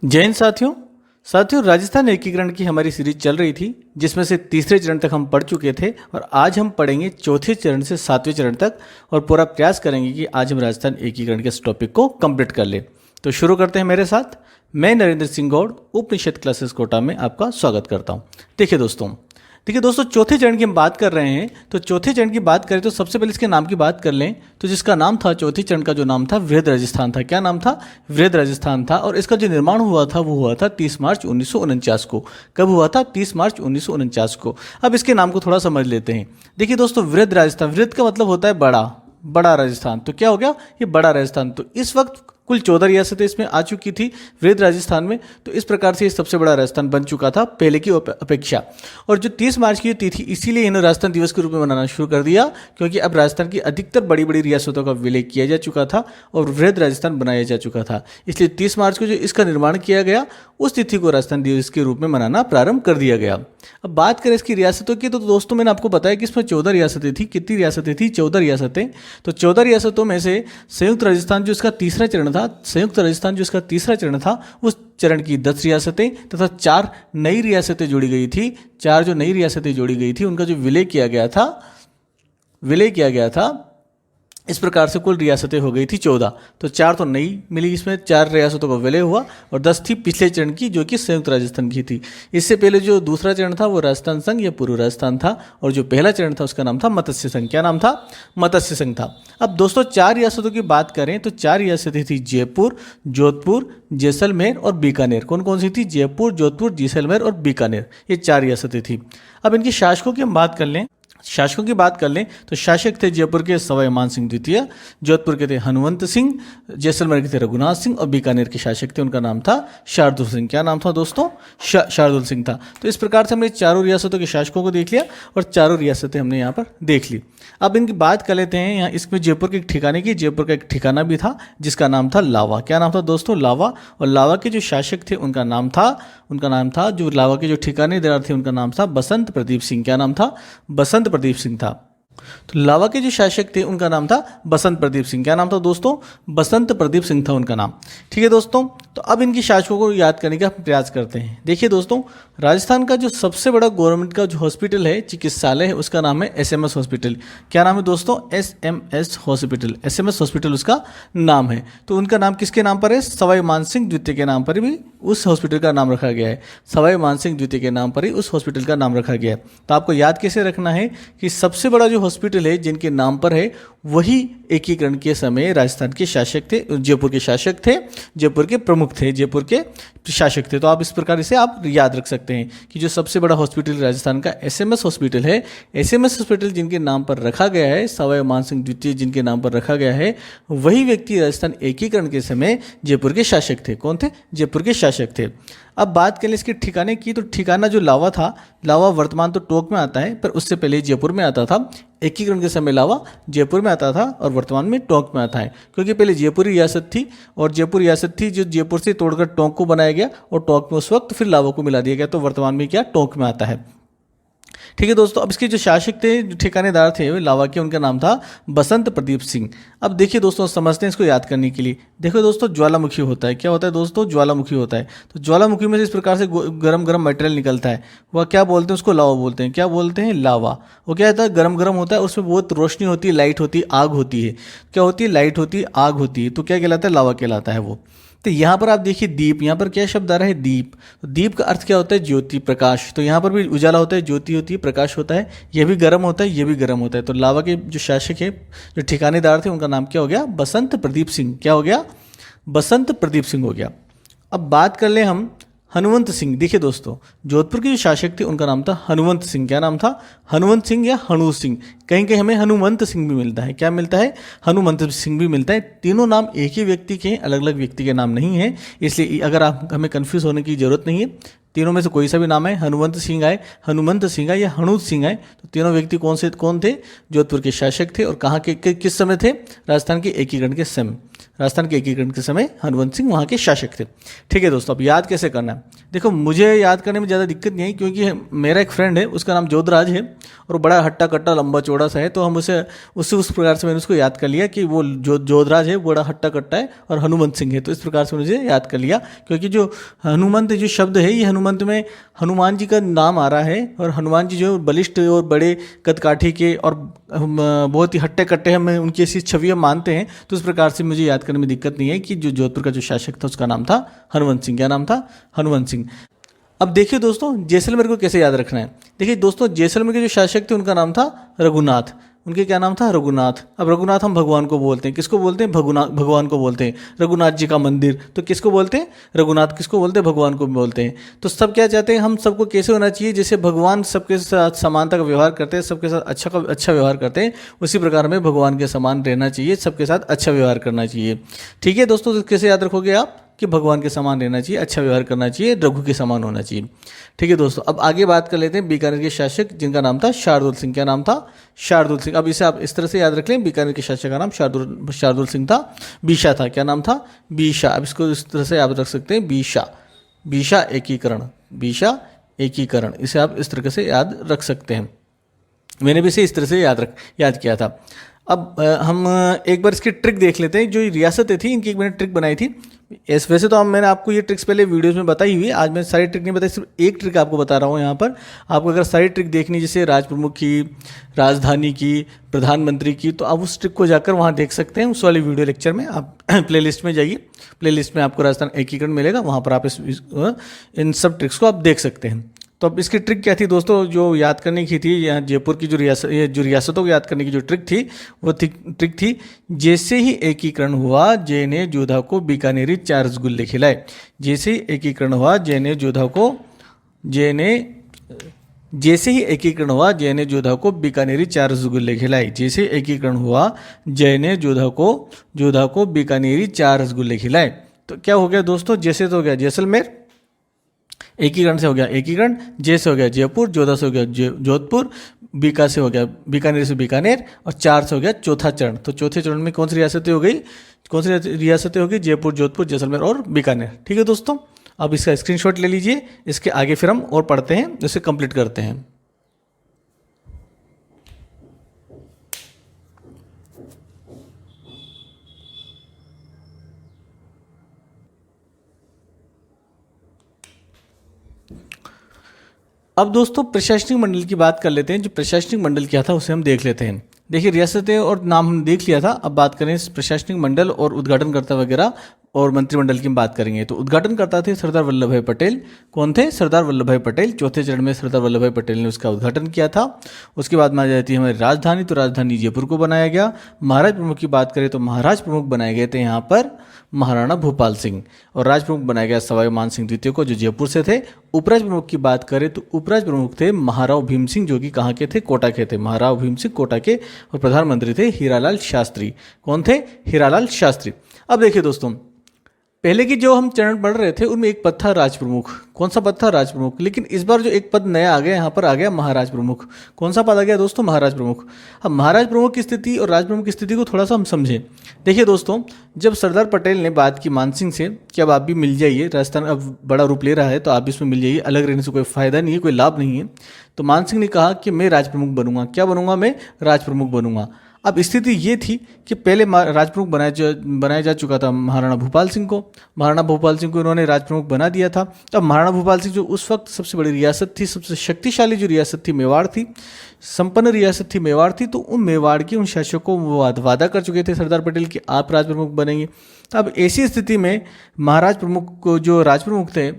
जय हिंद साथियों राजस्थान एकीकरण की हमारी सीरीज चल रही थी जिसमें से तीसरे चरण तक हम पढ़ चुके थे और आज हम पढ़ेंगे चौथे चरण से सातवें चरण तक और पूरा प्रयास करेंगे कि आज हम राजस्थान एकीकरण के इस टॉपिक को कंप्लीट कर लें। तो शुरू करते हैं मेरे साथ। मैं नरेंद्र सिंह गौड़ उपनिषद क्लासेस कोटा में आपका स्वागत करता हूँ। देखिए दोस्तों चौथे चरण की हम बात कर रहे हैं। तो चौथे चरण की बात करें तो सबसे पहले इसके नाम की बात कर लें। तो जिसका नाम था चौथे चरण का जो नाम था वृहद राजस्थान था। क्या नाम था? वृहद राजस्थान था। और इसका जो निर्माण हुआ था वो हुआ था 30 मार्च 1949 को। कब हुआ था? 30 मार्च 1949 को। अब इसके नाम को थोड़ा समझ लेते हैं। देखिए दोस्तों, वृहद राजस्थान, वृहद का मतलब होता है बड़ा राजस्थान। तो क्या हो गया? ये बड़ा राजस्थान। तो इस वक्त कुल 14 रियासतें इसमें आ चुकी थी वृहद राजस्थान में। तो इस प्रकार से ये सबसे बड़ा राजस्थान बन चुका था पहले की अपेक्षा। और जो 30 मार्च की तिथि, इसीलिए इन्हें राजस्थान दिवस के रूप में मनाना शुरू कर दिया, क्योंकि अब राजस्थान की अधिकतर बड़ी बड़ी रियासतों का विलय किया जा चुका था और वृहद राजस्थान बनाया जा चुका था। इसलिए 30 मार्च को जो इसका निर्माण किया गया उस तिथि को राजस्थान दिवस के रूप में मनाना प्रारंभ कर दिया गया। अब बात करें इसकी रियासतों की, तो दोस्तों मैंने आपको बताया कि इसमें 14 रियासतें थी। कितनी रियासतें थी? 14 रियासतें। तो 14 रियासतों में से संयुक्त राजस्थान जो इसका तीसरा चरण था, उस चरण की 10 रियासतें तथा 4 नई रियासतें जोड़ी गई थी। 4 जो नई रियासतें जोड़ी गई थी उनका जो विलय किया गया था, इस प्रकार से कुल रियासतें हो गई थी 14। तो 4 तो नई मिली, इसमें 4 रियासतों का विलय हुआ और 10 थी पिछले चरण की जो कि संयुक्त राजस्थान की थी। इससे पहले जो दूसरा चरण था वो राजस्थान संघ या पूर्व राजस्थान था और जो पहला चरण था उसका नाम था मत्स्य संघ। क्या नाम था? मत्स्य संघ था। अब दोस्तों 4 रियासतों की बात करें तो 4 रियासतें थी जयपुर, जोधपुर, जैसलमेर और बीकानेर। कौन कौन सी थी? जयपुर, जोधपुर, जैसलमेर और बीकानेर। ये 4 रियासतें थी। अब इनके शासकों की हम बात कर लें। तो शासक थे जयपुर के सवाई मानसिंह द्वितीय, जोधपुर के थे हनुमंत सिंह, जैसलमेर के थे रघुनाथ सिंह और बीकानेर के शासक थे, उनका नाम था शार्दुल सिंह। क्या नाम था दोस्तों? शार्दुल सिंह था। तो इस प्रकार से हमने चारों रियासतों के शासकों को देख लिया और चारों रियासतें हमने यहाँ पर देख ली। अब इनकी बात कर लेते हैं। यहाँ इसमें जयपुर के एक ठिकाने की, जयपुर का एक ठिकाना भी था जिसका नाम था लावा। क्या नाम था दोस्तों? लावा। और लावा के जो शासक थे उनका नाम था जो लावा के जो ठिकानेदार थे उनका नाम था बसंत प्रदीप सिंह। क्या नाम था? बसंत प्रदीप सिंह था। तो लावा के जो शासक थे उनका नाम था बसंत प्रदीप सिंह। क्या नाम था दोस्तों? बसंत प्रदीप सिंह था उनका नाम। ठीक है दोस्तों, तो अब इनकी शासकों को याद करने का प्रयास करते हैं। देखिए दोस्तों, राजस्थान का जो सबसे बड़ा गवर्नमेंट का जो हॉस्पिटल है, चिकित्सालय है, उसका नाम है SMS हॉस्पिटल। क्या नाम है दोस्तों? SMS hospital. SMS हॉस्पिटल उसका नाम है। तो उनका नाम किसके नाम पर है? सवाई मानसिंह द्वितीय के नाम पर भी उस हॉस्पिटल का नाम रखा गया है। सवाई मानसिंह द्वितीय के नाम पर ही उस हॉस्पिटल का नाम रखा गया है। तो आपको याद कैसे रखना है कि सबसे बड़ा जो हॉस्पिटल है जिनके नाम पर है वही एकीकरण के समय राजस्थान के शासक थे, जयपुर के शासक थे, जयपुर के प्रमुख थे, जयपुर के शासक थे। तो आप इस प्रकार से आप याद रख सकते हैं कि जो सबसे बड़ा हॉस्पिटल राजस्थान का SMS हॉस्पिटल है, SMS हॉस्पिटल जिनके नाम पर रखा गया है, सवाई मानसिंह द्वितीय जिनके नाम पर रखा गया है, वही व्यक्ति राजस्थान एकीकरण के समय जयपुर के शासक थे। कौन थे? जयपुर के शासक थे। अब बात करें इसके ठिकाने की, तो ठिकाना जो लावा था, लावा वर्तमान तो टोंक में आता है पर उससे पहले जयपुर में आता था। एकीकरण के समय लावा जयपुर में आता था और वर्तमान में टोंक में आता है, क्योंकि पहले जयपुर रियासत थी और जयपुर रियासत थी जो जयपुर से तोड़कर टोंक को बनाया गया और टोंक में उस वक्त फिर लावा को मिला दिया गया, तो वर्तमान में क्या टोंक में आता है। ठीक है दोस्तों, अब इसके जो शासक थे, जो ठिकानेदार थे वे लावा के, उनका नाम था बसंत प्रदीप सिंह। अब देखिए दोस्तों, समझते हैं इसको याद करने के लिए। देखो दोस्तों, ज्वालामुखी होता है। क्या होता है दोस्तों? ज्वालामुखी होता है। तो ज्वालामुखी में से इस प्रकार से गरम गरम मटेरियल निकलता है, वह क्या बोलते हैं? उसको लावा बोलते हैं। क्या बोलते हैं? लावा। वो क्या होता है? गरम गरम होता है, उसमें बहुत रोशनी होती है, लाइट होती है, आग होती है। क्या होती है? लाइट होती है, आग होती है। तो क्या कहलाता है? लावा कहलाता है वो। तो यहाँ पर आप देखिए दीप, यहाँ पर क्या शब्द आ रहा है? दीप। तो दीप का अर्थ क्या होता है? ज्योति, प्रकाश। तो यहाँ पर भी उजाला होता है, ज्योति होती है, प्रकाश होता है। ये भी गर्म होता है, ये भी गर्म होता है। तो लावा के जो शासक है, जो ठिकानेदार थे, उनका नाम क्या हो गया? बसंत प्रदीप सिंह। क्या हो गया? बसंत प्रदीप सिंह हो गया। अब बात कर लें हम हनुमंत सिंह। देखिए दोस्तों, जोधपुर के जो शासक थे उनका नाम था हनुमंत सिंह। क्या नाम था? हनुमंत सिंह या हनु सिंह। कहीं कहीं हमें हनुमंत सिंह भी मिलता है। क्या मिलता है? हनुमंत सिंह भी मिलता है। तीनों नाम एक ही व्यक्ति के हैं, अलग अलग व्यक्ति के नाम नहीं है। इसलिए अगर आप हमें कन्फ्यूज होने की जरूरत नहीं है। तीनों में से कोई सा भी नाम है, हनुमंत सिंह आए, हनुमंत सिंह आए या हणुत सिंह आए, तो तीनों व्यक्ति कौन थे? जोधपुर के शासक थे और कहाँ के किस समय थे? राजस्थान के एकीकरण के समय। राजस्थान के एकीकरण के समय हनुवंत सिंह वहाँ के शासक थे। ठीक है दोस्तों, अब याद कैसे करना है? देखो, मुझे याद करने में ज़्यादा दिक्कत नहीं है, क्योंकि मेरा एक फ्रेंड है, उसका नाम जोधराज है और बड़ा हट्टा कट्टा लंबा चौड़ा सा है, तो हम उसे उस प्रकार से मैंने उसको याद कर लिया कि वो जोधराज है, बड़ा हट्टा कट्टा है और हनुमंत सिंह है, तो इस प्रकार से मुझे याद कर लिया। क्योंकि जो हनुमंत जो शब्द है, ये हनुमंत में हनुमान जी का नाम आ रहा है, और हनुमान जी जो बलिष्ठ और बड़े कदकाठी के और बहुत ही हट्टे कट्टे हम उनकी ऐसी छवि हम मानते हैं, तो इस प्रकार से मुझे याद करने में दिक्कत नहीं है कि जो जोधपुर का जो शासक था उसका नाम था हनुवंत सिंह। क्या नाम था? हनुवंत सिंह। अब देखिए दोस्तों, जैसलमेर को कैसे याद रखना है। देखिए दोस्तों, जैसलमेर के जो शासक थे उनका नाम था रघुनाथ। उनके क्या नाम था? रघुनाथ। अब रघुनाथ हम भगवान को बोलते हैं, किसको बोलते हैं? भगवान को बोलते हैं। रघुनाथ जी का मंदिर, तो किसको बोलते हैं? रघुनाथ। किसको बोलते हैं? भगवान को बोलते हैं। तो सब क्या चाहते हैं? हम सबको कैसे होना चाहिए? जैसे भगवान सबके साथ समानता का व्यवहार करते हैं, सबके साथ अच्छा व्यवहार करते हैं, उसी प्रकार में भगवान के समान रहना चाहिए, सबके साथ अच्छा व्यवहार करना चाहिए। ठीक है दोस्तों, तो कैसे याद रखोगे आप कि भगवान के समान रहना चाहिए, अच्छा व्यवहार करना चाहिए, रघु के समान होना चाहिए। ठीक है दोस्तों, अब आगे बात कर लेते हैं बीकानेर के शासक जिनका नाम था शार्दुल सिंह। क्या नाम था? शार्दुल सिंह। अब इसे आप इस तरह से याद रख लें, बीकानेर के शासक का नाम शार्दुल सिंह था, बीशा था। क्या नाम था? बीशा। अब इसको इस तरह से याद रख सकते हैं, बीशा एकीकरण, बीशा एकीकरण, इसे आप इस तरह से याद रख सकते हैं। मैंने भी इसे इस तरह से याद किया था। अब हम एक बार इसकी ट्रिक देख लेते हैं। जो रियासतें थी इनकी एक मैंने ट्रिक बनाई थी। वैसे तो मैंने आपको ये ट्रिक्स पहले वीडियोस में बताई हुई है, आज मैं सारी ट्रिक नहीं बताई, सिर्फ एक ट्रिक आपको बता रहा हूँ यहाँ पर। आपको अगर सारी ट्रिक देखनी, जैसे राज प्रमुख की, राजधानी की, प्रधानमंत्री की, तो आप उस ट्रिक को जाकर वहाँ देख सकते हैं। उस वाली वीडियो लेक्चर में आप प्लेलिस्ट में जाइए, प्लेलिस्ट में आपको राजस्थान एकीकरण मिलेगा, वहाँ पर आप इन सब ट्रिक्स को आप देख सकते हैं। तो अब इसकी ट्रिक क्या थी दोस्तों, जो याद करने की थी, यहाँ जयपुर की जो रियासतों को याद करने की जो ट्रिक थी, वो ट्रिक थी, जैसे ही एकीकरण हुआ जय ने जोधा को बीकानेरी 4 रसगुल्ले खिलाए। जैसे ही एकीकरण हुआ जय ने जोधा को बीकानेरी 4 रसगुल्ले खिलाए। जैसे एकीकरण हुआ जय ने जोधा को बीकानेरी 4 रसगुल्ले खिलाए। तो क्या हो गया दोस्तों? जैसे तो हो गया जैसलमेर, एकीकरण से हो गया एकीकरण, जय से हो गया जयपुर, जोधा से हो गया जोधपुर, बीका से हो गया बीकानेर से बीकानेर, और 4 से हो गया चौथा चरण। तो चौथे चरण में कौन सी रियासतें हो गई? जयपुर, जोधपुर, जैसलमेर और बीकानेर। ठीक है दोस्तों, अब इसका स्क्रीनशॉट ले लीजिए। इसके आगे फिर हम और पढ़ते हैं, इसे कंप्लीट करते हैं। अब दोस्तों प्रशासनिक मंडल की बात कर लेते हैं। जो प्रशासनिक मंडल क्या था उसे हम देख लेते हैं। देखिए, रियासतें और नाम हम देख लिया था, अब बात करें प्रशासनिक मंडल और उद्घाटनकर्ता वगैरह और मंत्रिमंडल की बात करेंगे। तो उद्घाटनकर्ता थे सरदार वल्लभ भाई पटेल। कौन थे? सरदार वल्लभ भाई पटेल। चौथे चरण में सरदार वल्लभ भाई पटेल ने उसका उद्घाटन किया था। उसके बाद में आ जाती है हमारी राजधानी, तो राजधानी जयपुर को बनाया गया। महाराज प्रमुख की बात करें तो महाराज प्रमुख बनाए गए थे यहाँ पर महाराणा भूपाल सिंह, और राज प्रमुख बनाया गया सवाई मान सिंह द्वितीय को, जो जयपुर से थे। उपराज प्रमुख की बात करें तो उपराज प्रमुख थे महाराव भीम सिंह, जो कि कहाँ के थे? कोटा के थे। महाराव भीम सिंह कोटा के, और प्रधानमंत्री थे हीरालाल शास्त्री। कौन थे? हीरालाल शास्त्री। अब देखिए दोस्तों, पहले की जो हम चरण पढ़ रहे थे उनमें एक पद था राज प्रमुख। कौन सा पद था? राज प्रमुख। लेकिन इस बार जो एक पद नया आ गया, यहाँ पर आ गया महाराज प्रमुख। कौन सा पद आ गया दोस्तों? महाराज प्रमुख। अब महाराज प्रमुख की स्थिति और राज प्रमुख की स्थिति को थोड़ा सा हम समझें। देखिए दोस्तों, जब सरदार पटेल ने बात की मान सिंह से कि अब आप भी मिल जाइए, राजस्थान अब बड़ा रूप ले रहा है तो आप भी इसमें मिल जाइए, अलग रहने से कोई फायदा नहीं है, कोई लाभ नहीं है, तो मान सिंह ने कहा कि मैं राज प्रमुख बनूंगा। क्या बनूंगा? मैं राज प्रमुख बनूंगा। अब स्थिति ये थी कि पहले राजप्रमुख बनाया जा चुका था महाराणा भूपाल सिंह को। महाराणा भूपाल सिंह को इन्होंने राजप्रमुख बना दिया था। अब महाराणा भूपाल सिंह जो उस वक्त सबसे बड़ी रियासत थी, सबसे शक्तिशाली जो रियासत थी मेवाड़ थी, संपन्न रियासत थी मेवाड़ थी, तो उन मेवाड़ के उन शासकों को वो वादा कर चुके थे सरदार पटेल कि आप राजप्रमुख बनेंगे। तो अब ऐसी स्थिति में महाराज प्रमुख को, जो राजप्रमुख थे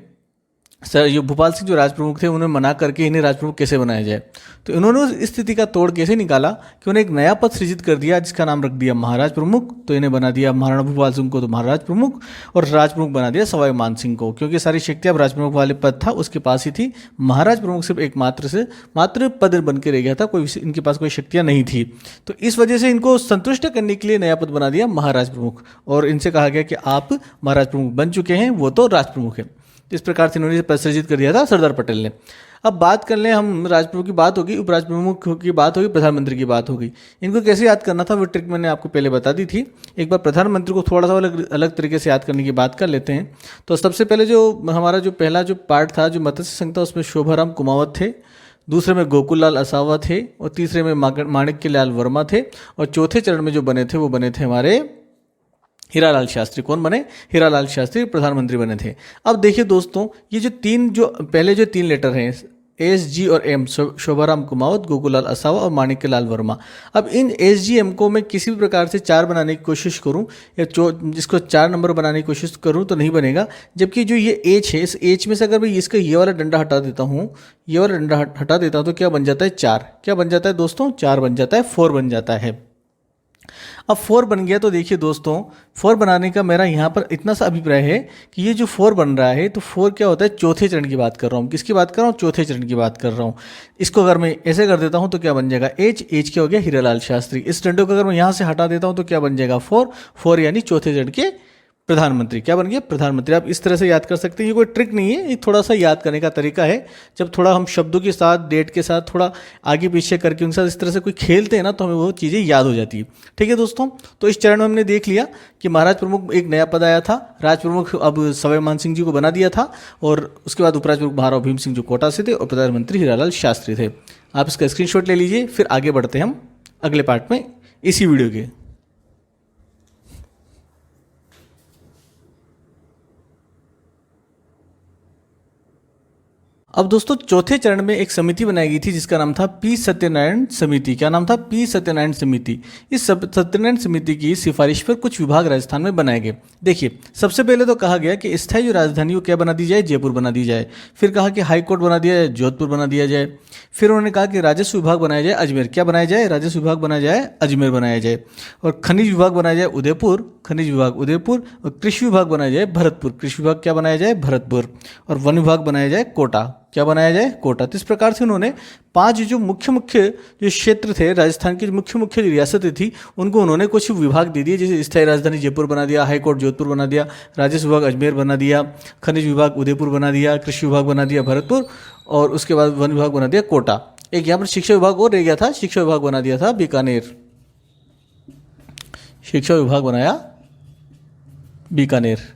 सर, ये भोपाल सिंह जो राजप्रमुख थे, उन्हें मना करके इन्हें राजप्रमुख कैसे बनाया जाए। तो इन्होंने उस स्थिति का तोड़ कैसे निकाला कि उन्हें एक नया पद सृजित कर दिया जिसका नाम रख दिया महाराज प्रमुख। तो इन्हें बना दिया महाराणा भूपाल सिंह को तो महाराज प्रमुख, और राजप्रमुख बना दिया सवाई मान सिंह को, क्योंकि सारी शक्तियां अब राजप्रमुख वाले पद था उसके पास ही थी। महाराज प्रमुख सिर्फ एक मात्र पद बन के रह गया था, कोई इनके पास कोई शक्तियां नहीं थी। तो इस वजह से इनको संतुष्ट करने के लिए नया पद बना दिया महाराज प्रमुख, और इनसे कहा गया कि आप महाराज प्रमुख बन चुके हैं, वो तो राज प्रमुख है। इस प्रकार से इन्होंने पद सृजित कर दिया था सरदार पटेल ने। अब बात कर लें हम, राजप्रमुख की बात होगी, उपराष्ट्र प्रमुख की बात होगी, प्रधानमंत्री की बात होगी। इनको कैसे याद करना था वो ट्रिक मैंने आपको पहले बता दी थी। एक बार प्रधानमंत्री को थोड़ा सा अलग तरीके से याद करने की बात कर लेते हैं। तो सबसे पहले जो हमारा जो पहला जो पार्ट था, जो मत्स्य संघ था, उसमें शोभाराम कुमावत थे, दूसरे में गोकुल लाल असावा थे, और तीसरे में माणिक्य लाल वर्मा थे, और चौथे चरण में जो बने थे वो बने थे हमारे हीरालाल शास्त्री। कौन बने? हीरालाल शास्त्री प्रधानमंत्री बने थे। अब देखिए दोस्तों, ये जो पहले जो 3 लेटर हैं, एस, जी और एम, शोभाराम कुमावत, गोकुलाल असावा और माणिक्य लाल वर्मा। अब इन एस, जी, एम को मैं किसी भी प्रकार से 4 बनाने की कोशिश करूं या जिसको 4 नंबर बनाने की कोशिश करूं तो नहीं बनेगा। जबकि जो ये एच है, इस एच में से अगर मैं इसका ये वाला डंडा हटा देता हूं, ये वाला डंडा हटा देता हूं, तो क्या बन जाता है? 4। क्या बन जाता है दोस्तों? 4 बन जाता है, 4 बन जाता है। अब 4 बन गया तो देखिए दोस्तों, 4 बनाने का मेरा यहाँ पर इतना सा अभिप्राय है कि ये जो 4 बन रहा है, तो 4 क्या होता है? चौथे चरण की बात कर रहा हूँ। किसकी बात कर रहा हूँ? चौथे चरण की बात कर रहा हूँ। इसको अगर मैं ऐसे कर देता हूँ तो क्या बन जाएगा? एच क्या हो गया? हीरालाल शास्त्री। इस डंडे को अगर मैं यहाँ से हटा देता हूँ तो क्या बन जाएगा? 4 यानी चौथे चरण के प्रधानमंत्री। क्या बन गया? प्रधानमंत्री। आप इस तरह से याद कर सकते हैं। ये कोई ट्रिक नहीं है, ये थोड़ा सा याद करने का तरीका है। जब थोड़ा हम शब्दों के साथ, डेट के साथ थोड़ा आगे पीछे करके उनके साथ इस तरह से कोई खेलते हैं ना, तो हमें वो चीज़ें याद हो जाती है। ठीक है दोस्तों, तो इस चरण में हमने देख लिया कि महाराज प्रमुख एक नया पद आया था, राज प्रमुख अब सवाई मान सिंह जी को बना दिया था, और उसके बाद उपराष्ट्र प्रमुख महाराव भीम सिंह जो कोटा से थे, और प्रधानमंत्री हीरालाल शास्त्री थे। आप इसका स्क्रीनशॉट ले लीजिए, फिर आगे बढ़ते हैं हम अगले पार्ट में इसी वीडियो के। अब दोस्तों चौथे चरण में एक समिति बनाई गई थी जिसका नाम था पी सत्यनारायण समिति। क्या नाम था? पी सत्यनारायण समिति। इस सत्यनारायण समिति की सिफारिश पर कुछ विभाग राजस्थान में बनाए गए। देखिए, सबसे पहले तो कहा गया कि स्थायी जो राजधानी वो क्या बना दी जाए? जयपुर बना दी जाए। फिर कहा कि हाई कोर्ट बना दिया जाए, जोधपुर बना दिया जाए। फिर उन्होंने कहा कि राजस्व विभाग बनाया जाए अजमेर। क्या बनाया जाए? राजस्व विभाग बनाया जाए अजमेर बनाया जाए। और खनिज विभाग बनाया जाए उदयपुर, खनिज विभाग उदयपुर। और कृषि विभाग बनाया जाए भरतपुर, कृषि विभाग क्या बनाया जाए? भरतपुर। और वन विभाग बनाया जाए कोटा। क्या बनाया जाए? कोटा। तो इस प्रकार से उन्होंने 5 जो मुख्य जो क्षेत्र थे राजस्थान की, जो मुख्य जो रियासतें थी, उनको उन्होंने कुछ विभाग दे दिए। जैसे स्थायी राजधानी जयपुर बना दिया, हाई कोर्ट जोधपुर बना दिया, राजस्व विभाग अजमेर बना दिया, खनिज विभाग उदयपुर बना दिया, कृषि विभाग बना दिया भरतपुर, और उसके बाद वन विभाग बना दिया कोटा। एक यहाँ पर शिक्षा विभाग और रह गया था, शिक्षा विभाग बना दिया था बीकानेर। शिक्षा विभाग बनाया बीकानेर,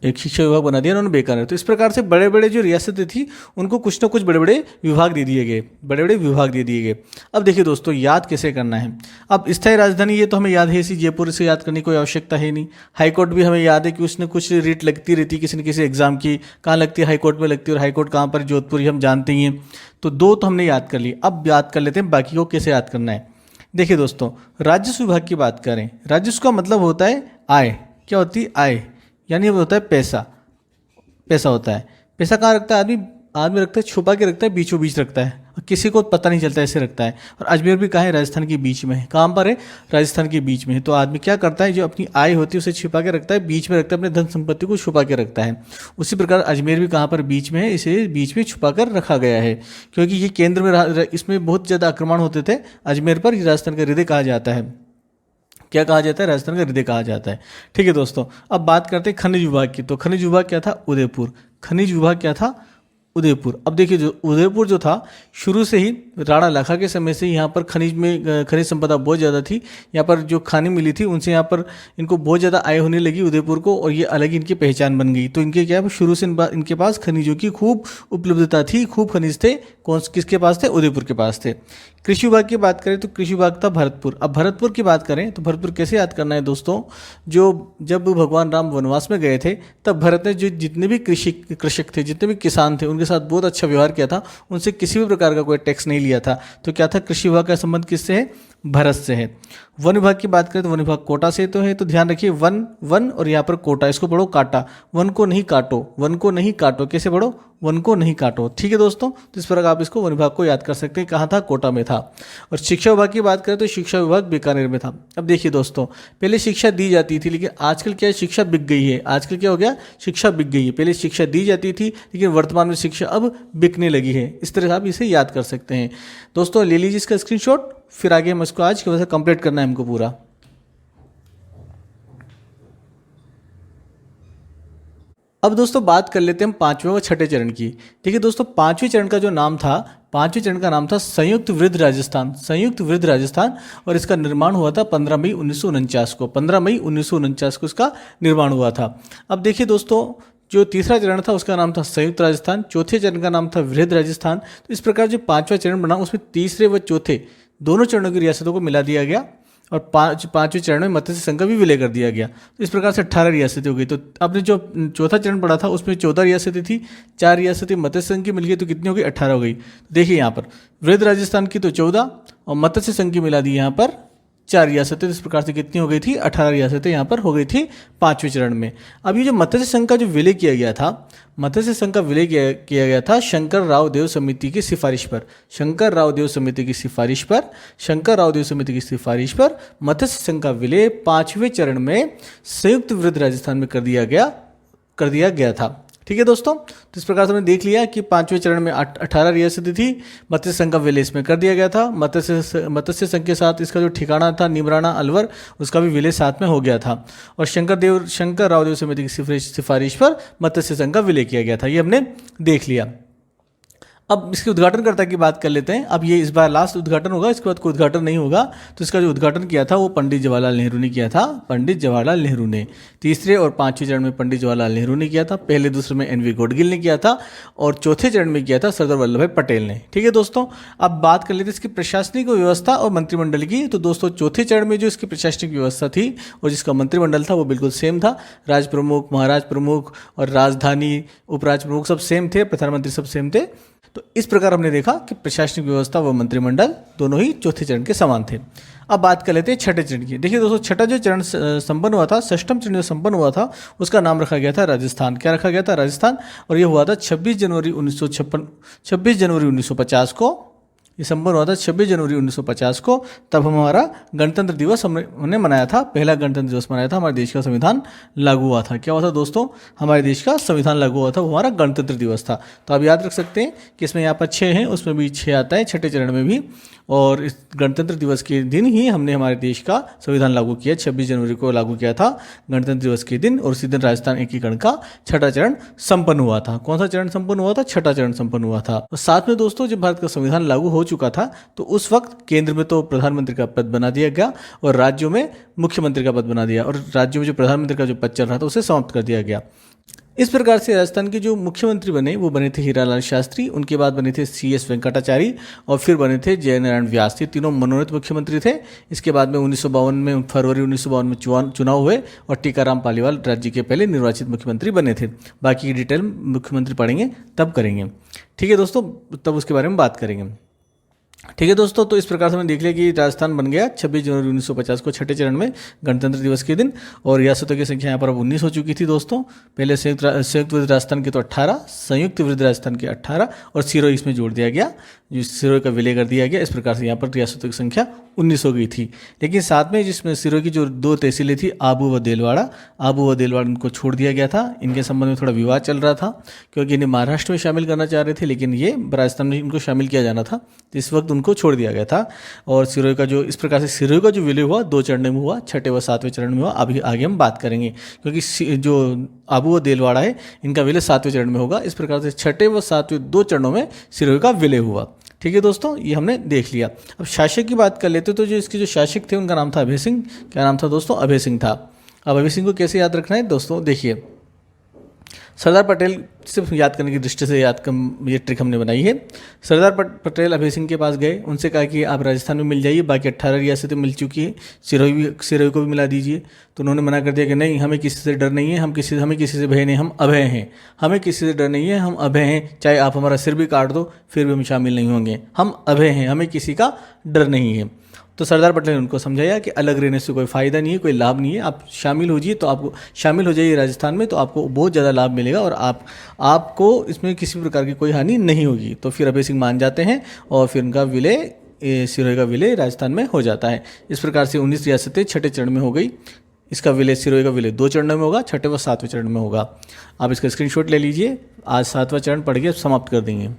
एक शिक्षा विभाग बना दिया उन्होंने बीकानेर। तो इस प्रकार से बड़े बड़े जो रियासतें थी उनको कुछ ना कुछ बड़े बड़े विभाग दे दिए गए, बड़े बड़े विभाग दे दिए गए। अब देखिए दोस्तों, याद कैसे करना है। अब स्थायी राजधानी ये तो हमें याद है, इसी जयपुर से याद करने की कोई आवश्यकता है नहीं। हाई कोर्ट भी हमें याद है कि उसने कुछ रीट लगती रहती किसी न किसी एग्जाम की, कहाँ लगती है? हाई कोर्ट में लगती है, और हाई कोर्ट कहाँ पर? जोधपुर, ही हम जानते ही हैं। तो 2 तो हमने याद कर ली। अब याद कर लेते हैं बाकी को कैसे याद करना है। देखिए दोस्तों, राजस्व विभाग की बात करें, राजस्व का मतलब होता है आय। क्या होती है? आय, यानी वो होता है पैसा। पैसा होता है। पैसा कहाँ रखता है आदमी रखता है, छुपा के रखता है, बीचों बीच रखता है, और किसी को पता नहीं चलता, ऐसे रखता है। और अजमेर भी कहाँ है? राजस्थान के बीच में है। कहाँ पर है? राजस्थान के बीच में है। तो आदमी क्या करता है? जो अपनी आय होती है उसे छिपा के रखता है, बीच में रखता है, अपने धन संपत्ति को छुपा के रखता है। उसी प्रकार अजमेर भी कहाँ पर? बीच में है, इसे बीच में छुपा कर रखा गया है, क्योंकि ये केंद्र में इसमें बहुत ज़्यादा आक्रमण होते थे। अजमेर पर राजस्थान का हृदय कहा जाता है। क्या कहा जाता है? राजस्थान का हृदय कहा जाता है। ठीक है दोस्तों, अब बात करते हैं खनिज विभाग की। तो खनिज विभाग क्या था? उदयपुर। खनिज विभाग क्या था? उदयपुर। अब देखिए, जो उदयपुर जो था, शुरू से ही राणा लाखा के समय से यहाँ पर खनिज संपदा बहुत ज़्यादा थी। यहाँ पर जो खानी मिली थी उनसे यहाँ पर इनको बहुत ज़्यादा आय होने लगी उदयपुर को, और ये अलग इनकी पहचान बन गई। तो इनके क्या है? शुरू से इनके पास खनिजों की खूब उपलब्धता थी, खूब खनिज थे। किसके पास थे? उदयपुर के पास थे। कृषि विभाग की बात करें तो कृषि विभाग था भरतपुर। अब भरतपुर की बात करें तो भरतपुर कैसे याद करना है दोस्तों? जब भगवान राम वनवास में गए थे, तब भरत ने जो जितने भी कृषक थे, जितने भी किसान थे, उनके साथ बहुत अच्छा व्यवहार किया था। उनसे किसी भी प्रकार का कोई टैक्स नहीं लिया था। तो क्या था? कृषि विभाग का संबंध किससे है? भरत से है। वन विभाग की बात करें तो वन विभाग कोटा से तो है। तो ध्यान रखिए, वन और यहाँ पर कोटा, इसको पढ़ो काटा। वन को नहीं काटो, वन को नहीं काटो। कैसे पढ़ो? वन को नहीं काटो। ठीक है दोस्तों, तो इस प्रकार आप इसको वन विभाग को याद कर सकते हैं। कहाँ था? कोटा में था। और शिक्षा विभाग की बात करें तो शिक्षा विभाग बीकानेर में था। अब देखिए दोस्तों, पहले शिक्षा दी जाती थी, लेकिन आजकल क्या है? शिक्षा बिक गई है। आजकल क्या हो गया? शिक्षा बिक गई है। पहले शिक्षा दी जाती थी, लेकिन वर्तमान में शिक्षा अब बिकने लगी है। इस तरह से आप इसे याद कर सकते हैं। दोस्तों ले लीजिए इसका स्क्रीनशॉट, फिर आगे हम इसको आज की वजह से कंप्लीट करना है हमको पूरा। अब दोस्तों बात कर लेते हैं हम पांचवें व छठे चरण की। देखिए दोस्तों, पांचवें चरण का जो नाम था, पांचवें चरण का नाम था संयुक्त वृद्ध राजस्थान, संयुक्त वृद्ध राजस्थान। और इसका निर्माण हुआ था 15 मई 1949 को, 15 मई 1949 को इसका निर्माण हुआ था। अब देखिए दोस्तों, जो तीसरा चरण था उसका नाम था संयुक्त राजस्थान, चौथे चरण का नाम था वृद्ध राजस्थान। तो इस प्रकार जो पांचवा चरण बना उसमें तीसरे व चौथे दोनों चरणों की रियासतों को मिला दिया गया और पांचवें चरण में मत्स्य संघ का भी विलय कर दिया गया। तो इस प्रकार से 18 रियासतें हो गई। तो आपने जो चौथा चरण पढ़ा था उसमें 14 रियासतें थी, 4 रियासतें मत्स्य संघ की मिल गई, तो कितनी हो गई? 18 हो गई। देखिए यहाँ पर वृद्ध राजस्थान की तो 14 और मत्स्य संघ की मिला दी यहाँ पर 4 रियासतें। इस प्रकार से कितनी हो गई थी? 18 रियासतें यहाँ पर हो गई थी पांचवें चरण में। अब ये जो मत्स्य संघ का जो विलय किया गया था, मत्स्य संघ का विलय किया गया था शंकर राव देव समिति की सिफारिश पर, शंकर राव देव समिति की सिफारिश पर, शंकर राव देव समिति की सिफारिश पर मत्स्य संघ का विलय पांचवें चरण में संयुक्त वृद्ध राजस्थान में कर दिया गया था। ठीक है दोस्तों, तो इस प्रकार से हमने देख लिया कि पांचवें चरण में 18 रियासतें थी, मत्स्य संघ का विलय इसमें कर दिया गया था। मत्स्य संघ के साथ इसका जो ठिकाना था निमराना अलवर, उसका भी विलय साथ में हो गया था। और शंकर राव देव समिति की सिफारिश पर मत्स्य संघ का विलय किया गया था। ये हमने देख लिया। अब इसके उद्घाटनकर्ता की बात कर लेते हैं। अब ये इस बार लास्ट उद्घाटन होगा, इसके बाद कोई उद्घाटन नहीं होगा। तो इसका जो उद्घाटन किया था वो पंडित जवाहरलाल नेहरू ने किया था, पंडित जवाहरलाल नेहरू ने। तीसरे और पांचवें चरण में पंडित जवाहरलाल नेहरू ने किया था, पहले दूसरे में एनवी गोडगिल ने किया था और चौथे चरण में किया था सरदार वल्लभ भाई पटेल ने। ठीक है दोस्तों, अब बात कर लेते हैं इसकी प्रशासनिक व्यवस्था और मंत्रिमंडल की। तो दोस्तों चौथे चरण में जो इसकी प्रशासनिक व्यवस्था थी और जिसका मंत्रिमंडल था वो बिल्कुल सेम था। राज प्रमुख, महाराज प्रमुख और राजधानी उपराज प्रमुख सब सेम थे, प्रधानमंत्री सब सेम थे। तो इस प्रकार हमने देखा कि प्रशासनिक व्यवस्था व मंत्रिमंडल दोनों ही चौथे चरण के समान थे। अब बात कर लेते हैं छठे चरण की। देखिए दोस्तों, छठा जो चरण संपन्न हुआ था, षष्ठम चरण जो संपन्न हुआ था, उसका नाम रखा गया था राजस्थान। क्या रखा गया था? राजस्थान। और ये हुआ था 26 जनवरी 1950 को। ये संपन्न हुआ था 26 जनवरी 1950 को। तब हमारा गणतंत्र दिवस हमने मनाया था, पहला गणतंत्र दिवस मनाया था। हमारे देश का संविधान लागू हुआ था। क्या हुआ था दोस्तों? हमारे देश का संविधान लागू हुआ था, वो हमारा गणतंत्र दिवस था। तो आप याद रख सकते हैं कि इसमें यहाँ पर 6 हैं, उसमें भी 6 आता है छठे चरण में भी। और इस गणतंत्र दिवस के दिन ही हमने हमारे देश का संविधान लागू किया, 26 जनवरी को लागू किया था गणतंत्र दिवस के दिन। और उसी दिन राजस्थान एकीकरण का छठा चरण संपन्न हुआ था। कौन सा चरण संपन्न हुआ था? छठा चरण संपन्न हुआ था। और साथ में दोस्तों, जब भारत का संविधान लागू हो चुका था तो उस वक्त केंद्र में तो प्रधानमंत्री का पद बना दिया गया और राज्यों में मुख्यमंत्री का पद बना दिया, और राज्यों में जो प्रधानमंत्री का जो पद चल रहा था उसे समाप्त कर दिया गया। इस प्रकार से राजस्थान के जो मुख्यमंत्री बने वो बने थे हीरालाल शास्त्री, उनके बाद बने थे CS वेंकटाचारी और फिर बने थे जयनारायण व्यास। ये तीनों मनोनीत मुख्यमंत्री थे। इसके बाद में 1952 में, फरवरी 1952 में चुनाव हुए और टीकाराम पालीवाल राज्य के पहले निर्वाचित मुख्यमंत्री बने थे। बाकी की डिटेल मुख्यमंत्री पढ़ेंगे तब करेंगे। ठीक है दोस्तों, तब उसके बारे में बात करेंगे। ठीक है दोस्तों, तो इस प्रकार से हमने देख लिया कि राजस्थान बन गया 26 जनवरी 1950 को छठे चरण में गणतंत्र दिवस के दिन। और रियासतों की संख्या यहाँ पर अब 19 हो चुकी थी दोस्तों। पहले संयुक्त वृद्ध राजस्थान के तो 18, संयुक्त वृद्ध राजस्थान के 18 और सिरोही इसमें जोड़ दिया गया, जो सिरोही का विलय कर दिया गया। इस प्रकार से यहाँ पर रियासतों की संख्या 19 हो गई थी। लेकिन साथ में जिसमें सिरोही की जो 2 तहसीलें थी, आबू व देलवाड़ा, इनको छोड़ दिया गया था। इनके संबंध में थोड़ा विवाद चल रहा था क्योंकि इन्हें महाराष्ट्र में शामिल करना चाह रहे थे, लेकिन ये राजस्थान में इनको शामिल किया जाना था, तो इस वक्त उनको छोड़ दिया गया था। और सिरोही का जो, इस प्रकार से सिरोही का जो विलय हुआ 2 चरणों में हुआ, छठे व सातवें चरण में हुआ। अभी आगे हम बात करेंगे क्योंकि जो आबू व देलवाड़ा है इनका विलय 7वें चरण में होगा। इस प्रकार से छठे व सातवें 2 चरणों में सिरोही का विलय हुआ। ठीक है दोस्तों, ये हमने देख लिया। अब शासक की बात कर लेते तो जो इसके जो शासक थे उनका नाम था अभय सिंह। क्या नाम था दोस्तों? अभय सिंह था। अब अभय सिंह को कैसे याद रखना है दोस्तों? देखिए, सरदार पटेल सिर्फ याद करने की दृष्टि से ये ट्रिक हमने बनाई है। सरदार पटेल अभय सिंह के पास गए, उनसे कहा कि आप राजस्थान में मिल जाइए, बाकी 18 रियासतें मिल चुकी है, सिरोही को भी मिला दीजिए। तो उन्होंने मना कर दिया कि नहीं, हमें किसी से डर नहीं है, हमें किसी से भय नहीं, हम अभय हैं, हमें किसी से डर नहीं है, हम अभय हैं, चाहे आप हमारा सिर भी काट दो फिर भी हम शामिल नहीं होंगे, हम अभय हैं, हमें किसी का डर नहीं है। तो सरदार पटेल ने उनको समझाया कि अलग रहने से कोई फ़ायदा नहीं है, कोई लाभ नहीं है, आप शामिल हो जाइए, तो आपको शामिल हो जाइए राजस्थान में, तो आपको बहुत ज़्यादा लाभ मिलेगा और आपको इसमें किसी प्रकार की कोई हानि नहीं होगी। तो फिर अभय सिंह मान जाते हैं और फिर उनका विलय, सिरोही का विलय राजस्थान में हो जाता है। इस प्रकार से 19 रियासतें छठे चरण में हो गई। इसका विलय, सिरोही का विलय 2 चरणों में होगा, छठे व सातवें चरण में होगा। आप इसका स्क्रीनशॉट ले लीजिए। आज 7वां चरण पढ़ के समाप्त कर देंगे।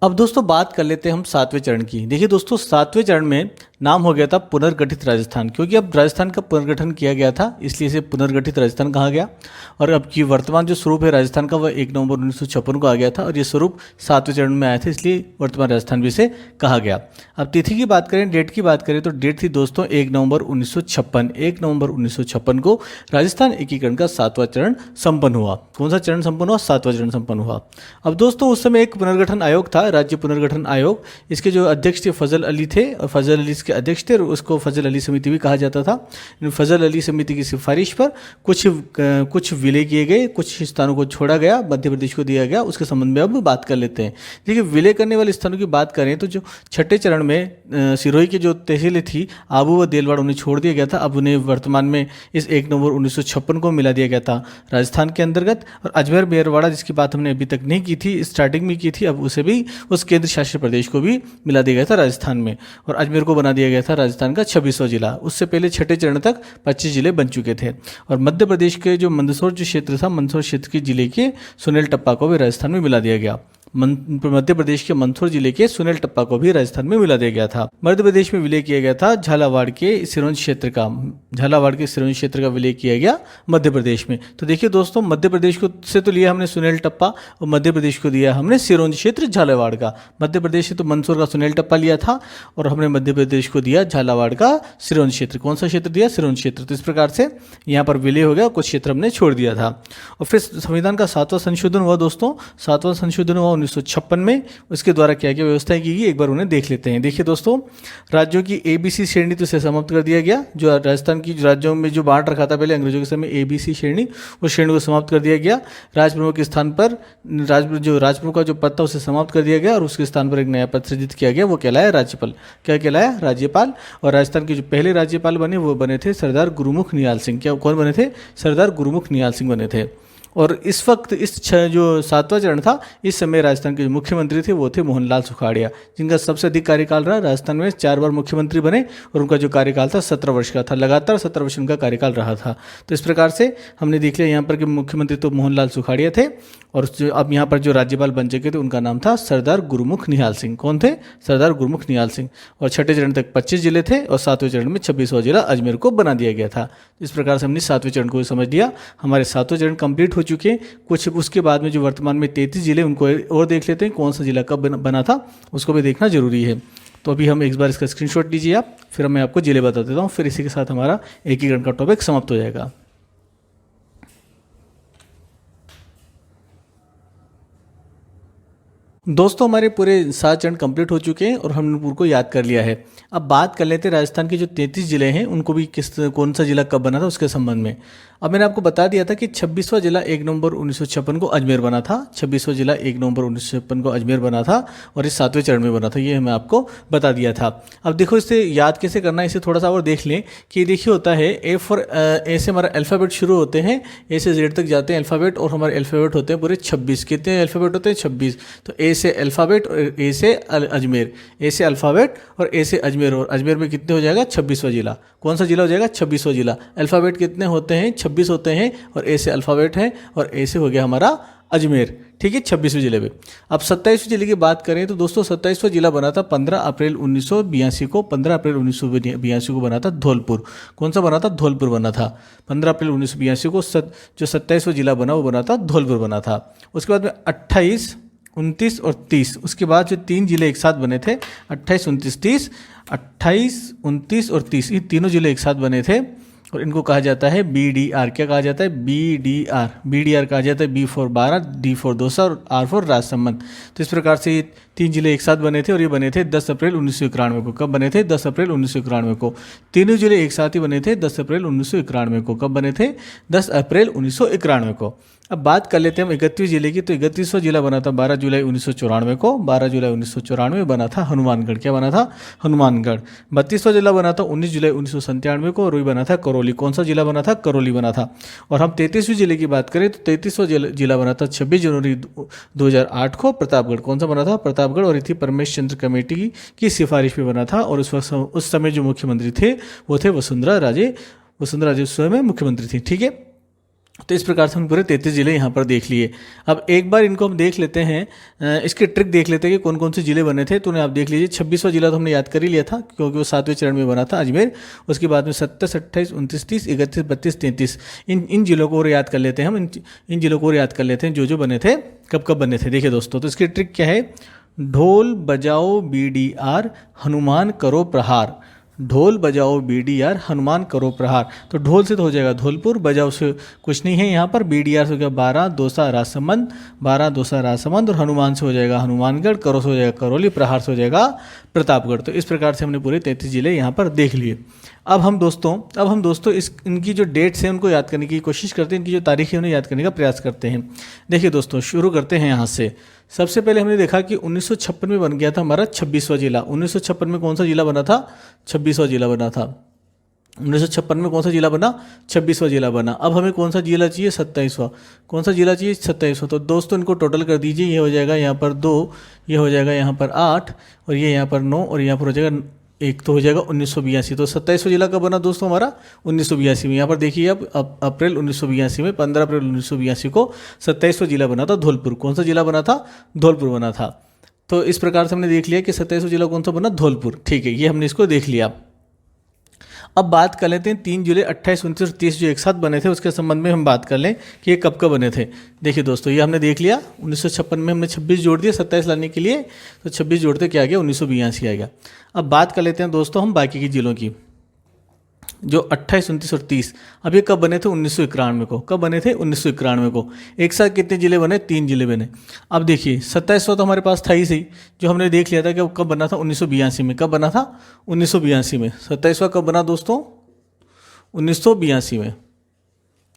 अब दोस्तों बात कर लेते हैं हम 7वें चरण की। देखिए दोस्तों, 7वें चरण में नाम हो गया था पुनर्गठित राजस्थान, क्योंकि अब राजस्थान का पुनर्गठन किया गया था इसलिए इसे पुनर्गठित राजस्थान कहा गया। और अब की वर्तमान जो स्वरूप है राजस्थान का वह 1 नवंबर 1956 को आ गया था, और ये स्वरूप 7वें चरण में आया था, इसलिए वर्तमान राजस्थान भी इसे कहा गया। अब तिथि की बात करें, डेट की बात करें, तो डेट थी दोस्तों 1 नवंबर 1956। 1 नवंबर 1956 को राजस्थान एकीकरण का 7वां चरण संपन्न हुआ। कौन सा चरण संपन्न हुआ? 7वां चरण संपन्न हुआ। अब दोस्तों उस समय एक पुनर्गठन आयोग था, राज्य पुनर्गठन आयोग। इसके जो अध्यक्ष थे फजल अली थे, और फजल अली इसके अध्यक्ष थे, और उसको फजल अली समिति भी कहा जाता था। फजल अली समिति की सिफारिश पर कुछ विलय किए गए, कुछ स्थानों को छोड़ा गया, मध्य प्रदेश को दिया गया। उसके संबंध में अब बात कर लेते हैं। देखिए, विलय करने वाले स्थानों की बात करें तो जो छठे चरण में सिरोही की जो तहसीलें थी आबू व देलवाड़, उन्हें छोड़ दिया गया था। अब उन्हें वर्तमान में इस 1 नवंबर 1956 को मिला दिया गया था राजस्थान के अंतर्गत। और अजमेर मेरवाड़ा, जिसकी बात हमने अभी तक नहीं की थी, स्टार्टिंग में की थी, अब उसे भी उस केंद्र शासित प्रदेश को भी मिला दिया गया था राजस्थान में। और अजमेर को बना दिया गया था राजस्थान का 26वां जिला। उससे पहले छठे चरण तक 25 जिले बन चुके थे। और मध्य प्रदेश के जो मंदसौर जो क्षेत्र था, मंदसौर क्षेत्र के जिले के सुनील टप्पा को भी राजस्थान में मिला दिया गया। मध्य प्रदेश के मंदसौर जिले के सुनील टप्पा को भी राजस्थान में मिला दिया गया था। मध्य प्रदेश में विलय किया गया था झालावाड़ के सिरोंज क्षेत्र का। झालावाड़ के सिरोंज क्षेत्र का विलय किया गया मध्य प्रदेश में। तो देखिए दोस्तों, मध्य प्रदेश को से तो लिया हमने सुनील टप्पा, और मध्य प्रदेश को दिया हमने सिरोंज क्षेत्र झालावाड़ का। मध्य प्रदेश से तो मंदसौर का सुनील टप्पा लिया था, और हमने मध्य प्रदेश को दिया झालावाड़ का सिरोंज क्षेत्र। कौन सा क्षेत्र दिया? सिरोंज क्षेत्र। तो इस प्रकार से यहाँ पर विलय हो गया, कुछ क्षेत्र हमने छोड़ दिया था। और फिर संविधान का 7वां संशोधन हुआ दोस्तों। 7वां संशोधन हुआ 1956 में। उसके द्वारा क्या क्या व्यवस्थाएं की गई, एक बार उन्हें देख लेते हैं। देखिए दोस्तों, राज्यों की ABC श्रेणी तो से समाप्त कर दिया गया। जो राजस्थान की राज्यों में जो बांट रखा था पहले अंग्रेजों के समय ABC श्रेणी, उस श्रेणी को समाप्त कर दिया गया। राजप्रमुख के स्थान पर राजप्रमुख का जो पद था उसे समाप्त कर दिया गया, और उसके स्थान पर एक नया पद सृजित किया गया, वो कहलाया राज्यपाल। क्या कहलाया? राज्यपाल। और राजस्थान के जो पहले राज्यपाल बने वो बने थे सरदार गुरुमुख निहाल सिंह। क्या कौन बने थे? सरदार गुरुमुख निहाल सिंह बने थे। और इस वक्त जो 7वां चरण था, इस समय राजस्थान के जो मुख्यमंत्री थे वो थे मोहनलाल सुखाड़िया, जिनका सबसे अधिक कार्यकाल रहा। राजस्थान में 4 बार मुख्यमंत्री बने, और उनका जो कार्यकाल था 17 वर्ष का था। लगातार 17 वर्ष उनका कार्यकाल रहा था। तो इस प्रकार से हमने देख लिया यहाँ पर कि मुख्यमंत्री तो मोहनलाल सुखाड़िया थे, और अब यहाँ पर जो राज्यपाल बन चुके थे उनका नाम था सरदार गुरुमुख निहाल सिंह। कौन थे? सरदार गुरुमुख निहाल सिंह। और छठे चरण तक 25 जिले थे, और 7वें चरण में 26वां जिला अजमेर को बना दिया गया था। इस प्रकार से हमने 7वें चरण को समझ लिया। हमारे 7वें चरण कंप्लीट हो चुके हैं। कुछ उसके बाद में जो वर्तमान में 33 जिले, उनको और देख लेते हैं। कौन सा जिला कब बना था उसको भी देखना जरूरी है। तो अभी हम एक बार इसका स्क्रीनशॉट लीजिए आप, फिर मैं आपको जिले बता देता हूँ। फिर इसी के साथ हमारा एकीकरण का टॉपिक समाप्त हो जाएगा। दोस्तों, हमारे पूरे 7 चरण कंप्लीट हो चुके हैं, और हमने पूरे को याद कर लिया है। अब बात कर लेते हैं राजस्थान के जो 33 जिले हैं उनको भी कौन सा जिला कब बना था उसके संबंध में। अब मैंने आपको बता दिया था कि 26वां जिला 1 नवंबर 1956 को अजमेर बना था। 26वां जिला 1 नवंबर 1956 को अजमेर बना था, और इस 7वें चरण में बना था। ये मैं आपको बता दिया था। अब देखो, इसे याद कैसे करना है, इसे थोड़ा सा और देख लें कि देखिए होता है ए से हमारा अल्फ़ाबेट शुरू होते हैं, ए से जेड तक जाते हैं अल्फ़ाबेट, और हमारे अल्फ़ाबेट होते हैं पूरे 26। कितने अल्फ़ाबेट होते हैं? 26। तो ए से अल्फ़ाबेट और ए से अजमेर, ए से अल्फ़ाबेट और ए से अजमेर, और अजमेर में कितने हो जाएगा? 26वां जिला। कौन सा जिला हो जाएगा? 26वां जिला। अल्फ़ाबेट कितने होते हैं? 26 होते हैं, और ए से अल्फ़ाबेट है, और ए से हो गया हमारा अजमेर। ठीक है, 26वें जिले में। अब 27वें जिले की बात करें तो दोस्तों 27वां जिला बना था 15 अप्रैल 1982 को। 15 अप्रैल 1982 को बना था धौलपुर। कौन सा बना था? धौलपुर बना था। 15 अप्रैल 1982 को जो 27वां जिला बना वो बना था धौलपुर बना था। उसके बाद में 28, 29 और 30, उसके बाद जो 3 जिले एक साथ बने थे 28, 29, 30, 28, 29 और 30, ये तीनों जिले एक साथ बने थे, और इनको कहा जाता है BDR। क्या कहा जाता है? BDR कहा जाता है। B for 12, D for Dausa, और R फॉर राजसमंद। तो इस प्रकार से ये 3 जिले एक साथ बने थे, और ये बने थे 10 अप्रैल 1991 को। कब बने थे? 10 अप्रैल 1991 को। तीनों जिले एक साथ ही बने थे 10 अप्रैल 1991 को। कब बने थे? 10 अप्रैल 1991 को। अब बात कर लेते हैं हम 31वें जिले की। तो 31वां जिला बना था 12 जुलाई 1994 को। 12 जुलाई 1994 में बना था हनुमानगढ़। क्या बना था? हनुमानगढ़। 32वां जिला बना था 19 जुलाई 1997 को, और वही बना था करौली। कौन सा जिला बना था? करौली बना था। और हम 33वें जिले की बात करें तो 33वां जिला बना था 26 जनवरी 2008 को, प्रतापगढ़। कौन सा बना था? प्रतापगढ़। और इसी परमेश चंद्र कमेटी की सिफारिश पे बना था, और उस समय जो मुख्यमंत्री थे वो थे वसुंधरा राजे। वसुंधरा राजे उस समय मुख्यमंत्री थी। ठीक है। तो इस प्रकार से हम पूरे 33 जिले यहाँ पर देख लिए। अब एक बार इनको हम देख लेते हैं, इसके ट्रिक देख लेते हैं कि कौन कौन से जिले बने थे। तो उन्हें आप देख लीजिए, 26वां जिला तो हमने याद कर ही लिया था क्योंकि वो 7वें चरण में बना था, अजमेर। उसके बाद में 27, 28, 29, 30, 31, 32, 33, इन जिलों को और याद कर लेते हैं हम। इन जिलों को और याद कर लेते हैं जो बने थे, कब कब बने थे। देखिए दोस्तों, तो इसकी ट्रिक क्या है, ढोल बजाओ BDR, हनुमान करो प्रहार। ढोल बजाओ BDR, हनुमान करो प्रहार। तो ढोल से तो हो जाएगा धौलपुर, बजाओ से कुछ नहीं है यहाँ पर, BDR से हो गया 12, दोसा राजसमंद, 12 दोसा राजसमंद, और हनुमान से हो जाएगा हनुमानगढ़, करो से हो जाएगा करौली, प्रहार से हो जाएगा प्रतापगढ़। तो इस प्रकार से हमने पूरे 33 जिले यहाँ पर देख लिए। अब हम दोस्तों इनकी जो डेट्स हैं उनको याद करने की कोशिश करते हैं, इनकी जो तारीख है उन्हें याद करने का प्रयास करते हैं। देखिए दोस्तों, शुरू करते हैं यहाँ से। सबसे पहले हमने देखा कि 1956 में बन गया था हमारा 26वां जिला। 1956 में कौन सा जिला बना था, 26वां जिला बना था। 1956 में कौन सा जिला बना, 26वां जिला बना। अब हमें कौन सा जिला चाहिए, 27वां। कौन सा जिला चाहिए, 27वां। तो दोस्तों इनको टोटल कर दीजिए, ये हो जाएगा यहाँ पर 2, ये हो जाएगा यहाँ पर 8, और ये यहाँ पर 9, और यहाँ पर हो जाएगा 1, तो हो जाएगा 1982। तो 27वां जिला कब बना दोस्तों हमारा, 1982 में। यहाँ पर देखिए अब अप्रैल 1982 में, 15 अप्रैल 1982 को 27वां जिला बना था धौलपुर। कौन सा जिला बना था, धौलपुर बना था। तो इस प्रकार से हमने देख लिया कि 27वां जिला कौन सा बना, धौलपुर। ठीक है, ये हमने इसको देख लिया। अब बात कर लेते हैं 3 जुलाई 28, 29 और 30 जो एक साथ बने थे उसके संबंध में हम बात कर लें कि ये कब कब बने थे। देखिए दोस्तों, ये हमने देख लिया 1956 में हमने 26 जोड़ दिया 27 लाने के लिए, तो 26 जोड़ते क्या आ गया, 1982 आ गया। अब बात कर लेते हैं दोस्तों हम बाकी के जिलों की, जो 28, 29 और 30। अब ये कब बने थे, 1991 को। कब बने थे, 1991 को। एक साथ कितने जिले बने, 3 जिले बने। अब देखिए 27वां तो हमारे पास था ही सही, जो हमने देख लिया था कि वो कब बना था, 1982 में। कब बना था, 1982 में। 27वां कब बना दोस्तों, 1982 में।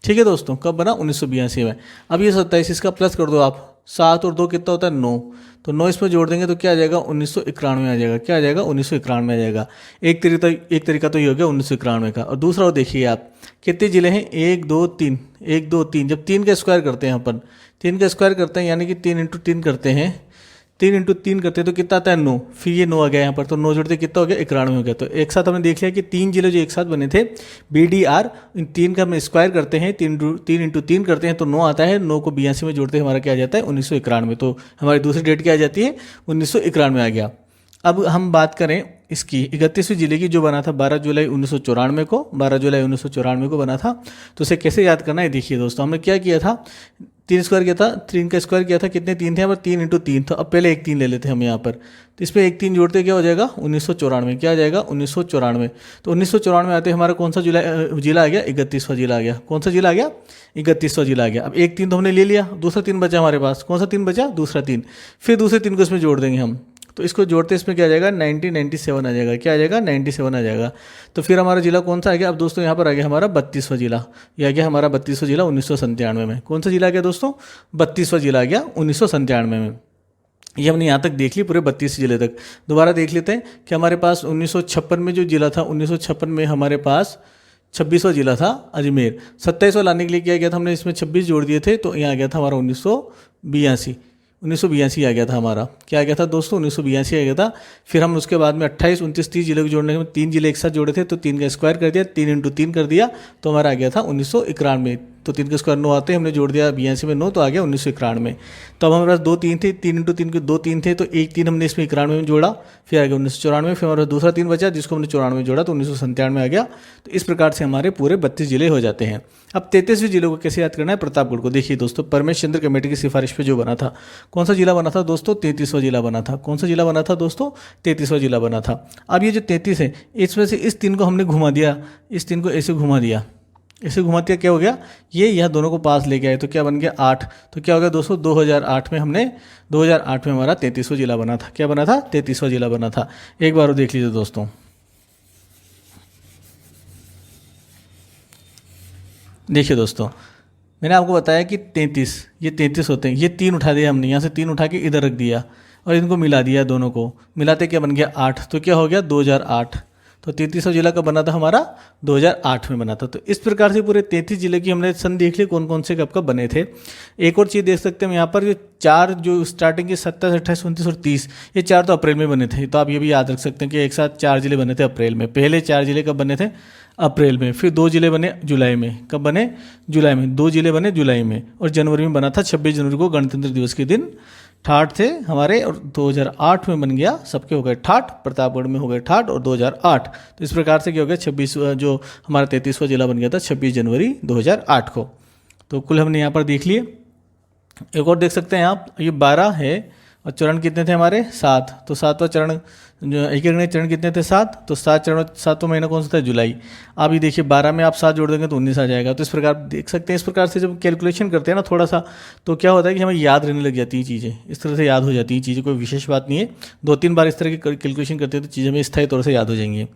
ठीक है दोस्तों, कब बना, 1982 में। अब ये 27, इसका प्लस कर दो आप, 7 और 2 कितना होता है, 9। तो 9 इसमें जोड़ देंगे तो क्या आ जाएगा, 1991 आ जाएगा। क्या आ जाएगा, 1991 आ जाएगा। एक तरीका तो ये हो गया 1991 का। और दूसरा वो देखिए आप, कितने जिले हैं, 1 2 3, 1 2 3। जब 3 का स्क्वायर करते हैं अपन, 3 का स्क्वायर करते हैं यानी कि 3 इंटू 3 करते हैं, 3 इंटू 3 करते हैं तो कितना आता है, 9। फिर ये 9 आ गया यहाँ पर, तो 9 जोड़ते कितना हो गया, 91 हो गया। तो एक साथ हमने देख लिया कि 3 जिले जो एक साथ बने थे BDR, इन 3 का हम स्क्वायर करते हैं, 3 इंटू 3 करते हैं तो 9 आता है। 9 को 82 में जोड़ते हैं हमारा क्या आ जाता है, 1991। तो हमारी दूसरी डेट क्या आ जाती है, 1991 आ गया। अब हम बात करें इसकी 31वीं जिले की, जो बना था 12 जुलाई 1994 को। 12 जुलाई 1994 को बना था। तो उसे कैसे याद करना है, देखिए दोस्तों, हमने क्या किया था, 3 स्क्वायर किया था, 3 का स्क्वायर किया था, कितने 3 थे यहाँ पर, 3 इंटू 3। तो अब पहले एक 3 ले लेते हैं हम यहाँ पर, तो इसमें एक 3 जोड़ते क्या हो जाएगा, 1994। क्या आ जाएगा, 1994। तो 1994 आते हमारा कौन सा जिला आ गया, 31वां जिला आ गया। कौन सा जिला आ गया, 31वां जिला आ गया। अब एक 3 तो हमने ले लिया, दूसरा 3 बचा हमारे पास। कौन सा 3 बचा, दूसरा 3। फिर दूसरे 3 को इसमें जोड़ देंगे हम, तो इसको जोड़ते इसमें क्या आ जाएगा, 1997 आ जाएगा। क्या आ जाएगा, 97 आ जाएगा। तो फिर हमारा जिला कौन सा आ गया, अब दोस्तों यहाँ पर आ गया हमारा 32वां जिला। यह आ गया हमारा 32वां जिला 1997 में। कौन सा जिला आ गया दोस्तों, 32वां जिला आ गया 1997 में। ये हमने यहाँ तक देख ली, पूरे 32 जिले तक। दोबारा देख लेते हैं कि हमारे पास 1956 में जो जिला था, 1956 में हमारे पास 26वां जिला था अजमेर। 27वां लाने के लिए क्या गया था, हमने इसमें 26 जोड़ दिए थे, तो यहाँ आ गया था हमारा 1982 आ गया था हमारा। क्या आ गया था दोस्तों, 1982 आ गया था। फिर हम उसके बाद में 28, 29, 30 जिले को जोड़ने में 3 जिले एक साथ जोड़े थे, तो 3 का स्क्वायर कर दिया, 3 इंटू 3 कर दिया, तो हमारा आ गया था 1991। तो 3 का स्क्वायर 9 आते हैं, हमने जोड़ दिया 82 में 9, तो आ गया 1991 में। तो अब हमारे पास 2 3 थे, 3 इंटू 3 के 2 3 थे, तो एक 3 हमने इसमें 91 में जोड़ा, फिर आ गया 1994। फिर हमारा दूसरा 3 बचा जिसको हमने 94 में जोड़ा, तो 1997 में आ गया। तो इस प्रकार से हमारे पूरे 32 जिले हो जाते हैं। अब 33वें जिले को कैसे याद करना है, प्रतापगढ़ को। देखिए दोस्तों, परमेश चंद्र कमेटी की सिफारिश पे जो बना था, कौन सा जिला बना था दोस्तों, 33वां जिला बना था। कौन सा जिला बना था दोस्तों, 33वां जिला बना था। अब ये जो 33 है, इसमें से इस 3 को हमने घुमा दिया, इस 3 को ऐसे घुमा दिया, ऐसे घुमाते क्या हो गया, ये यह दोनों को पास लेके आए, तो क्या बन गया 8। तो क्या हो गया दोस्तों, 2008 में हमारा 33वां जिला बना था। क्या बना था, 33वां जिला बना था। एक बार वो देख लीजिए दोस्तों। देखिए दोस्तों, मैंने आपको बताया कि 33, ये 33 होते हैं। ये 3 उठा दिया हमने, यहाँ से 3 उठा के इधर रख दिया और इनको मिला दिया, दोनों को मिलाते क्या बन गया 8। तो क्या हो गया 2008। तो 33वां जिला कब बना था हमारा? 2008 में बना था। तो इस प्रकार से पूरे 33 जिले की हमने सन देख ली कौन कौन से कब कब बने थे। एक और चीज़ देख सकते हैं हम यहाँ पर, ये चार जो स्टार्टिंग के 27, 28, 29 और 30, ये चार तो अप्रैल में बने थे। तो आप ये भी याद रख सकते हैं कि एक साथ 4 जिले बने थे अप्रैल में। पहले 4 जिले कब बने थे? अप्रैल में। फिर 2 जिले बने जुलाई में। कब बने? जुलाई में। 2 जिले बने जुलाई में। और जनवरी में बना था 26 जनवरी को, गणतंत्र दिवस के दिन ठाठ थे हमारे। और 2008 में बन गया, सबके हो गए ठाठ, प्रतापगढ़ में हो गए ठाठ और 2008। तो इस प्रकार से क्या हो गया, 26 जो हमारा 33वां जिला बन गया था 26 जनवरी 2008 को। तो कुल हमने यहाँ पर देख लिए। एक और देख सकते हैं आप, ये 12 है और चरण कितने थे हमारे? 7। तो 7वां चरण, जो एक चरण कितने थे? 7। तो 7 चरण, 7वां महीना कौन सा था? जुलाई। आप ये देखिए 12 में आप 7 जोड़ देंगे तो 19 आ जाएगा। तो इस प्रकार देख सकते हैं, इस प्रकार से जब कैलकुलेशन करते हैं ना थोड़ा सा, तो क्या होता है कि हमें याद रहने लग जाती हैं चीज़ें, इस तरह से याद हो जाती हैं चीज़ें, कोई विशेष बात नहीं है। 2-3 बार इस तरह की कैलकुलेशन करते हैं तो चीज़ें हमें स्थायी तौर से याद हो जाएंगी।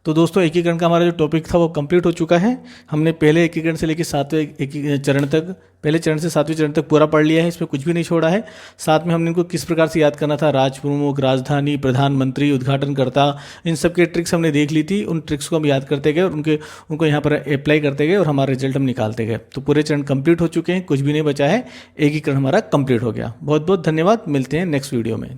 तो दोस्तों एकीकरण का हमारा जो टॉपिक था वो कंप्लीट हो चुका है। हमने पहले एकीकरण से लेकर 7वें चरण तक, पहले चरण से 7वें चरण तक पूरा पढ़ लिया है, इसमें कुछ भी नहीं छोड़ा है। साथ में हमने इनको किस प्रकार से याद करना था, राज प्रमुख, राजधानी, प्रधानमंत्री, उद्घाटनकर्ता, इन सब के ट्रिक्स हमने देख ली थी। उन ट्रिक्स को हम याद करते गए और उनको यहाँ पर अप्लाई करते गए और हमारा रिजल्ट हम निकालते गए। तो पूरे चरण कंप्लीट हो चुके हैं, कुछ भी नहीं बचा है, एकीकरण हमारा कंप्लीट हो गया। बहुत बहुत धन्यवाद, मिलते हैं नेक्स्ट वीडियो में।